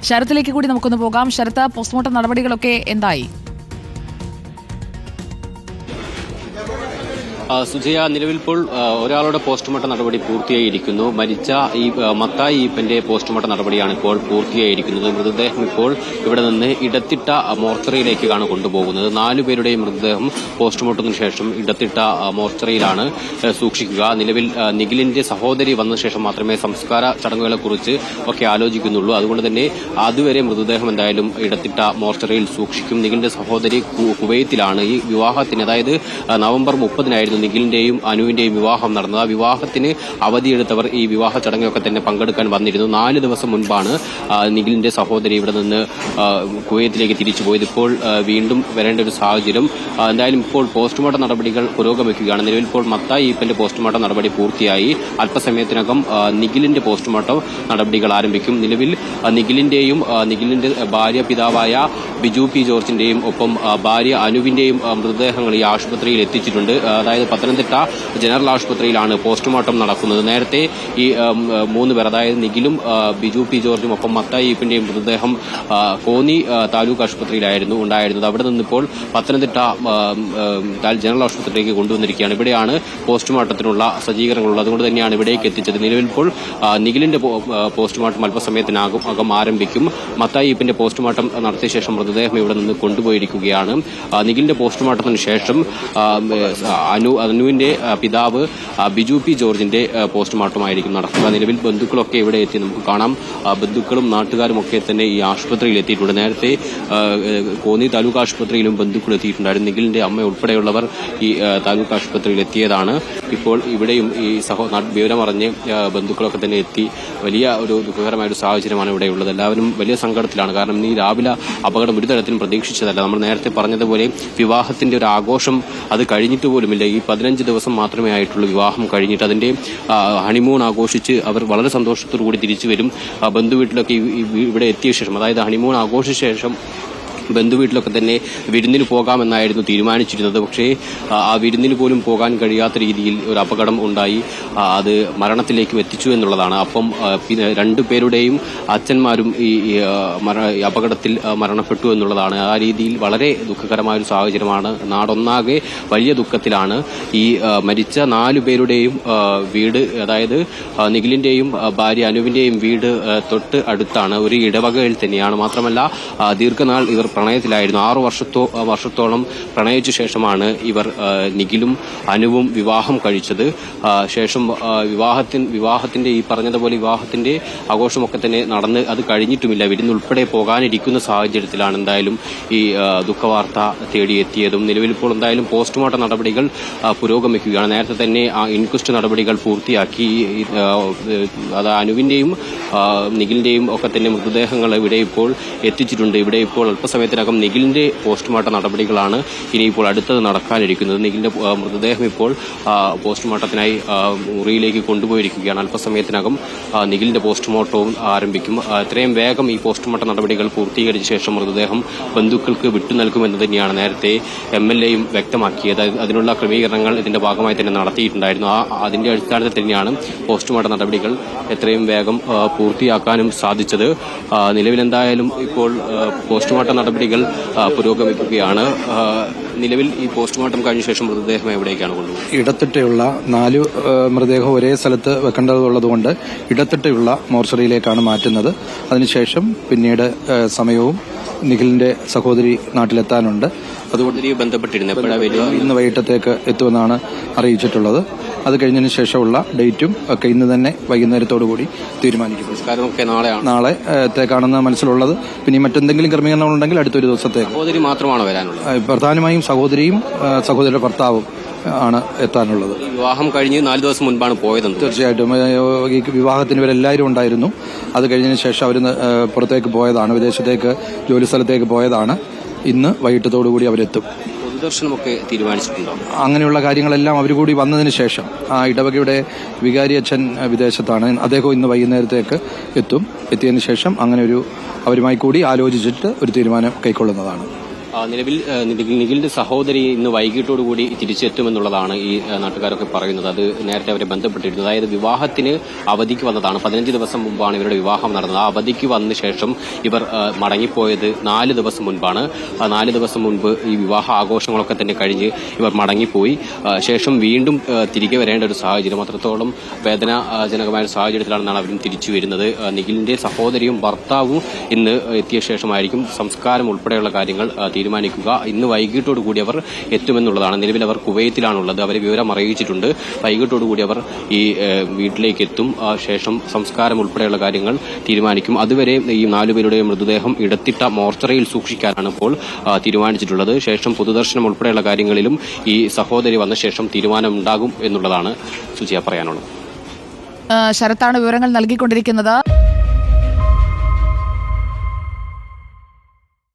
ശരത്തിലേക്ക് കൂടി നമുക്കൊന്ന് പോകാം. ശരത്ത്, പോസ്റ്റ്മോർട്ടം നടപടികളൊക്കെ എന്തായി? സുജയ, നിലവിലിപ്പോൾ ഒരാളുടെ പോസ്റ്റ്മോർട്ടം നടപടി പൂർത്തിയായിരിക്കുന്നു. മരിച്ച ഈ മത്തായി ഈപ്പന്റെ പോസ്റ്റ്മോർട്ടം നടപടിയാണ് ഇപ്പോൾ പൂർത്തിയായിരിക്കുന്നത്. മൃതദേഹം ഇപ്പോൾ ഇവിടെ നിന്ന് ഇടത്തിട്ട മോർച്ചറിയിലേക്കാണ് കൊണ്ടുപോകുന്നത്. 4 പേരുടെയും മൃതദേഹം പോസ്റ്റ്മോർട്ടത്തിന് ശേഷം ഇടത്തിട്ട മോർച്ചറിയിലാണ് സൂക്ഷിക്കുക. നിലവിൽ നിഖിലിന്റെ സഹോദരി വന്ന ശേഷം മാത്രമേ സംസ്കാര ചടങ്ങുകളെക്കുറിച്ച് ഒക്കെ ആലോചിക്കുന്നുള്ളൂ. അതുകൊണ്ട് തന്നെ അതുവരെ മൃതദേഹം എന്തായാലും ഇടത്തിട്ട മോർച്ചറിയിൽ സൂക്ഷിക്കും. നിഖിലിന്റെ സഹോദരി കുവൈത്തിലാണ്. ഈ വിവാഹത്തിന്, അതായത് നവംബർ 30-നായിരുന്നു നിഖിലിന്റെയും അനുവിന്റെയും വിവാഹം നടന്നത്. ആ വിവാഹത്തിന് അവധിയെടുത്തവർ ഈ വിവാഹ ചടങ്ങൊക്കെ തന്നെ പങ്കെടുക്കാൻ വന്നിരുന്നു. 4 ദിവസം മുൻപാണ് നിഖിലിന്റെ സഹോദരി ഇവിടെ നിന്ന് കുവൈത്തിലേക്ക് തിരിച്ചു പോയത്. ഇപ്പോൾ വീണ്ടും വരേണ്ട ഒരു സാഹചര്യം. എന്തായാലും ഇപ്പോൾ പോസ്റ്റ്മോർട്ടം നടപടികൾ പുരോഗമിക്കുകയാണ്. നിലവിൽ ഇപ്പോൾ മത്തായി ഈപ്പന്റെ പോസ്റ്റ്മോർട്ടം നടപടി പൂർത്തിയായി. അല്പസമയത്തിനകം നിഖിലിന്റെ പോസ്റ്റ്മോർട്ടം നടപടികൾ ആരംഭിക്കും. നിലവിൽ നിഖിലിന്റെ ഭാര്യ പിതാവായ ബിജു പി ജോർജിന്റെയും ഒപ്പം ഭാര്യ അനുവിന്റെയും മൃതദേഹങ്ങൾ ഈ ആശുപത്രിയിൽ എത്തിച്ചിട്ടുണ്ട്. അതായത് പത്തനംതിട്ട ജനറൽ ആശുപത്രിയിലാണ് പോസ്റ്റ്മോർട്ടം നടക്കുന്നത്. നേരത്തെ ഈ 3 പേർ, അതായത് നിഖിലും ബിജു പി ജോർജും ഒപ്പം മത്തായി ഈപ്പിന്റെയും മൃതദേഹം കോന്നി താലൂക്ക് ആശുപത്രിയിലായിരുന്നു ഉണ്ടായിരുന്നത്. അവിടെ നിന്നിപ്പോൾ പത്തനംതിട്ട ജനറൽ ആശുപത്രിയിലേക്ക് കൊണ്ടുവന്നിരിക്കുകയാണ്. ഇവിടെയാണ് പോസ്റ്റ്മോർട്ടത്തിനുള്ള സജ്ജീകരണങ്ങളുള്ളത്. അതുകൊണ്ട് തന്നെയാണ് ഇവിടേക്ക് എത്തിച്ചത്. നിലവിൽ ഇപ്പോൾ നിഖിലിന്റെ പോസ്റ്റ്മോർട്ടം അല്പസമയത്തിനകം ആരംഭിക്കും. മത്തായി ഈപ്പിന്റെ പോസ്റ്റ്മോർട്ടം നടത്തിയ ശേഷം മൃതദേഹം ഇവിടെ നിന്ന് കൊണ്ടുപോയിരിക്കുകയാണ്. നിഖിലിന്റെ പോസ്റ്റ്മോർട്ടത്തിന് ശേഷം അനുവിന്റെ പിതാവ് ബിജു പി ജോർജിന്റെ പോസ്റ്റ്മോർട്ടമായിരിക്കും നടക്കുക. നിലവിൽ ബന്ധുക്കളൊക്കെ ഇവിടെ എത്തി നമുക്ക് കാണാം. ബന്ധുക്കളും നാട്ടുകാരും ഒക്കെ തന്നെ ഈ ആശുപത്രിയിൽ എത്തിയിട്ടുണ്ട്. നേരത്തെ കോന്നി താലൂക്ക് ആശുപത്രിയിലും ബന്ധുക്കൾ എത്തിയിട്ടുണ്ടായിരുന്നു. നിഖിലിന്റെ അമ്മ ഉൾപ്പെടെയുള്ളവർ ഈ താലൂക്ക് ആശുപത്രിയിൽ എത്തിയതാണ്. ഇപ്പോൾ ഇവിടെയും ഈ വിവരമറിഞ്ഞ് ബന്ധുക്കളൊക്കെ തന്നെ എത്തി. വലിയ ഒരു ദുഃഖകരമായ ഒരു സാഹചര്യമാണ് ഇവിടെയുള്ളത്. എല്ലാവരും വലിയ സങ്കടത്തിലാണ്. കാരണം ഈ രാവിലെ അപകടം ഒരു തരത്തിലും പ്രതീക്ഷിച്ചതല്ല. നമ്മൾ നേരത്തെ പറഞ്ഞതുപോലെ വിവാഹത്തിന്റെ ഒരു ആഘോഷം അത് കഴിഞ്ഞിട്ട് പോലുമില്ല. ഈ 15 ദിവസം മാത്രമേ ആയിട്ടുള്ളൂ വിവാഹം കഴിഞ്ഞിട്ട്. അതിന്റെ ഹണിമൂൺ ആഘോഷിച്ച് അവർ വളരെ സന്തോഷത്തോടു കൂടി തിരിച്ചു വരും. ബന്ധുവീട്ടിലൊക്കെ ഇവിടെ എത്തിയ ശേഷം, അതായത് ഹണിമൂൺ ആഘോഷിച്ച ശേഷം ബന്ധുവീട്ടിലൊക്കെ തന്നെ വിരുന്നിന് പോകാമെന്നായിരുന്നു തീരുമാനിച്ചിരുന്നത്. പക്ഷേ ആ വിരുന്നിന് പോലും പോകാൻ കഴിയാത്ത രീതിയിൽ ഒരു അപകടം ഉണ്ടായി. അത് മരണത്തിലേക്ക് എത്തിച്ചു എന്നുള്ളതാണ്. അപ്പം 2 പേരുടെയും അച്ഛന്മാരും ഈ അപകടത്തിൽ മരണപ്പെട്ടു എന്നുള്ളതാണ്. ആ രീതിയിൽ വളരെ ദുഃഖകരമായ ഒരു സാഹചര്യമാണ്. നാടൊന്നാകെ വലിയ ദുഃഖത്തിലാണ്. ഈ മരിച്ച 4 പേരുടെയും വീട്, അതായത് നിഖിലിന്റെയും ഭാര്യ അനുവിന്റെയും വീട് തൊട്ട് അടുത്താണ്. ഒരു ഇടവകയിൽ തന്നെയാണ്. മാത്രമല്ല ദീർഘനാൾ ഇവർ പ്രണയത്തിലായിരുന്നു. 6 വർഷത്തോളം പ്രണയിച്ച ശേഷമാണ് ഇവർ നിഖിലും അനുവും വിവാഹം കഴിച്ചത്. ശേഷം വിവാഹത്തിന്റെ ഈ പറഞ്ഞതുപോലെ വിവാഹത്തിന്റെ ആഘോഷമൊക്കെ തന്നെ നടന്ന് അത് കഴിഞ്ഞിട്ടുമില്ല. വിരുന്നുൾപ്പെടെ പോകാനിരിക്കുന്ന സാഹചര്യത്തിലാണ് എന്തായാലും ഈ ദുഃഖവാർത്ത തേടിയെത്തിയതും. നിലവിൽ ഇപ്പോൾ എന്തായാലും പോസ്റ്റ്മോർട്ടം നടപടികൾ പുരോഗമിക്കുകയാണ്. നേരത്തെ തന്നെ ഇൻക്വസ്റ്റ് നടപടികൾ പൂർത്തിയാക്കി. അത് അനുവിന്റെയും നിഖിലിന്റെയും ഒക്കെ തന്നെ മൃതദേഹങ്ങൾ ഇവിടെ ഇപ്പോൾ എത്തിച്ചിട്ടുണ്ട്. ഇവിടെ ഇപ്പോൾ അല്പസമയത്തിനകം നിഖിലിന്റെ പോസ്റ്റ്മോർട്ടം നടപടികളാണ് ഇനിയിപ്പോൾ അടുത്തത് നടക്കാനിരിക്കുന്നത്. നിഖിലിന്റെ മൃതദേഹം ഇപ്പോൾ പോസ്റ്റ്മോർട്ടത്തിനായി മുറിയിലേക്ക് കൊണ്ടുപോയിരിക്കുകയാണ്. അല്പസമയത്തിനകം നിഖിലിന്റെ പോസ്റ്റ്മോർട്ടവും ആരംഭിക്കും. എത്രയും വേഗം ഈ പോസ്റ്റ്മോർട്ടം നടപടികൾ പൂർത്തീകരിച്ച ശേഷം മൃതദേഹം ബന്ധുക്കൾക്ക് വിട്ടുനൽകുമെന്ന് തന്നെയാണ് നേരത്തെ MLAയും വ്യക്തമാക്കിയത്. അതിനുള്ള ക്രമീകരണങ്ങൾ ഇതിന്റെ ഭാഗമായി തന്നെ നടത്തിയിട്ടുണ്ടായിരുന്നു. അതിന്റെ അടിസ്ഥാനത്തിൽ തന്നെയാണ് പോസ്റ്റ്മോർട്ടം നടപടികൾ എത്രയും വേഗം പൂർത്തിയാക്കാനും സാധിച്ചത്. നിലവിലെന്തായാലും ഇപ്പോൾ പോസ്റ്റ്മോർട്ടം നടപടികൾ പുരോഗമിക്കുകയാണ്. നിലവിൽ ഈ പോസ്റ്റ്മോർട്ടം കഴിഞ്ഞ ശേഷം മൃതദേഹം എവിടേക്കാണ് കൊണ്ടുപോകുന്നത്? ഇടത്തിട്ടയുള്ള 4 മൃതദേഹം ഒരേ സ്ഥലത്ത് വെക്കേണ്ടതുള്ളതുകൊണ്ട് ഇടത്തിട്ടയുള്ള മോർച്ചറിയിലേക്കാണ് മാറ്റുന്നത്. അതിനുശേഷം പിന്നീട് സമയവും നിഖിലിന്റെ സഹോദരി നാട്ടിലെത്താനുണ്ട്. അതുകൊണ്ട് ബന്ധപ്പെട്ടിരുന്നു. ഇന്ന് വൈകിട്ടത്തേക്ക് എത്തുമെന്നാണ് അറിയിച്ചിട്ടുള്ളത്. അത് കഴിഞ്ഞതിന് ശേഷമുള്ള ഡേറ്റും ഒക്കെ ഇന്ന് തന്നെ വൈകുന്നേരത്തോടുകൂടി തീരുമാനിക്കും. നാളെത്തേക്കാണെന്ന് മനസ്സിലുള്ളത്. പിന്നെ മറ്റെന്തെങ്കിലും ക്രമീകരണങ്ങളുണ്ടെങ്കിൽ അടുത്തൊരു ദിവസത്തേക്ക്. സഹോദരി മാത്രമാണോ വരാനുള്ളത്? പ്രധാനമായും സഹോദരിയും സഹോദരിയുടെ ഭർത്താവും ആണ് എത്താനുള്ളത്. വിവാഹം കഴിഞ്ഞ് 4 ദിവസം മുൻപാണ് പോയതെന്ന്? തീർച്ചയായിട്ടും. ഈ വിവാഹത്തിന് ഇവരെല്ലാവരും ഉണ്ടായിരുന്നു. അത് കഴിഞ്ഞതിന് ശേഷം അവർ പുറത്തേക്ക് പോയതാണ്, വിദേശത്തേക്ക് ജോലി സ്ഥലത്തേക്ക് പോയതാണ്. ഇന്ന് വൈകിട്ടത്തോടുകൂടി അവരെത്തും. പൊതുദർശനമൊക്കെ തീരുമാനിച്ചിട്ടുണ്ടോ? അങ്ങനെയുള്ള കാര്യങ്ങളെല്ലാം അവർ കൂടി വന്നതിന് ശേഷം ഇടവകയുടെ വികാരി അച്ഛൻ വിദേശത്താണ്. അദ്ദേഹം ഇന്ന് വൈകുന്നേരത്തേക്ക് എത്തും. എത്തിയതിനു ശേഷം അങ്ങനെ അവരുമായി കൂടി ആലോചിച്ചിട്ട് ഒരു തീരുമാനം കൈക്കൊള്ളുന്നതാണ്. നിലവിൽ നിഖിലിന്റെ സഹോദരി ഇന്ന് വൈകിട്ടോടുകൂടി തിരിച്ചെത്തുമെന്നുള്ളതാണ് ഈ നാട്ടുകാരൊക്കെ പറയുന്നത്. അത് നേരത്തെ അവരെ ബന്ധപ്പെട്ടിരുന്നു. അതായത് വിവാഹത്തിന് അവധിക്ക് വന്നതാണ്. 15 ദിവസം മുമ്പാണ് ഇവരുടെ വിവാഹം നടന്നത്. ആ അവധിക്ക് വന്ന ശേഷം ഇവർ മടങ്ങിപ്പോയത് 4 ദിവസം മുൻപാണ്. 4 ദിവസം മുൻപ് ഈ വിവാഹ ആഘോഷങ്ങളൊക്കെ തന്നെ കഴിഞ്ഞ് ഇവർ മടങ്ങിപ്പോയി. ശേഷം വീണ്ടും തിരികെ വരേണ്ട ഒരു സാഹചര്യം, അത്രത്തോളം വേദനാജനകമായ ഒരു സാഹചര്യത്തിലാണെന്നാണ് അവരും തിരിച്ചു വരുന്നത്. നിഖിലിന്റെ സഹോദരിയും ഭർത്താവും ഇന്ന് എത്തിയ ശേഷമായിരിക്കും സംസ്കാരം ഉൾപ്പെടെയുള്ള കാര്യങ്ങൾ തീരുമാനിക്കുക. ഇന്ന് വൈകിട്ടോടുകൂടി അവർ എത്തുമെന്നുള്ളതാണ്. നിലവിൽ അവർ കുവൈത്തിലാണുള്ളത്. അവരെ വിവരം അറിയിച്ചിട്ടുണ്ട്. വൈകിട്ടോടുകൂടി അവർ ഈ വീട്ടിലേക്ക് എത്തും. ശേഷം സംസ്കാരം ഉൾപ്പെടെയുള്ള കാര്യങ്ങൾ തീരുമാനിക്കും. അതുവരെ ഈ 4 പേരുടെ മൃതദേഹം ഇടത്തിട്ട മോർച്ചറിയിൽ സൂക്ഷിക്കാനാണ് ഇപ്പോൾ തീരുമാനിച്ചിട്ടുള്ളത്. ശേഷം പൊതുദർശനം ഉൾപ്പെടെയുള്ള കാര്യങ്ങളിലും ഈ സഹോദരി വന്ന ശേഷം തീരുമാനമുണ്ടാകും എന്നുള്ളതാണ് സുജിയ പറയാനുള്ളത്. ശരത്താണ് വിവരങ്ങൾ നൽകിക്കൊണ്ടിരിക്കുന്നത്.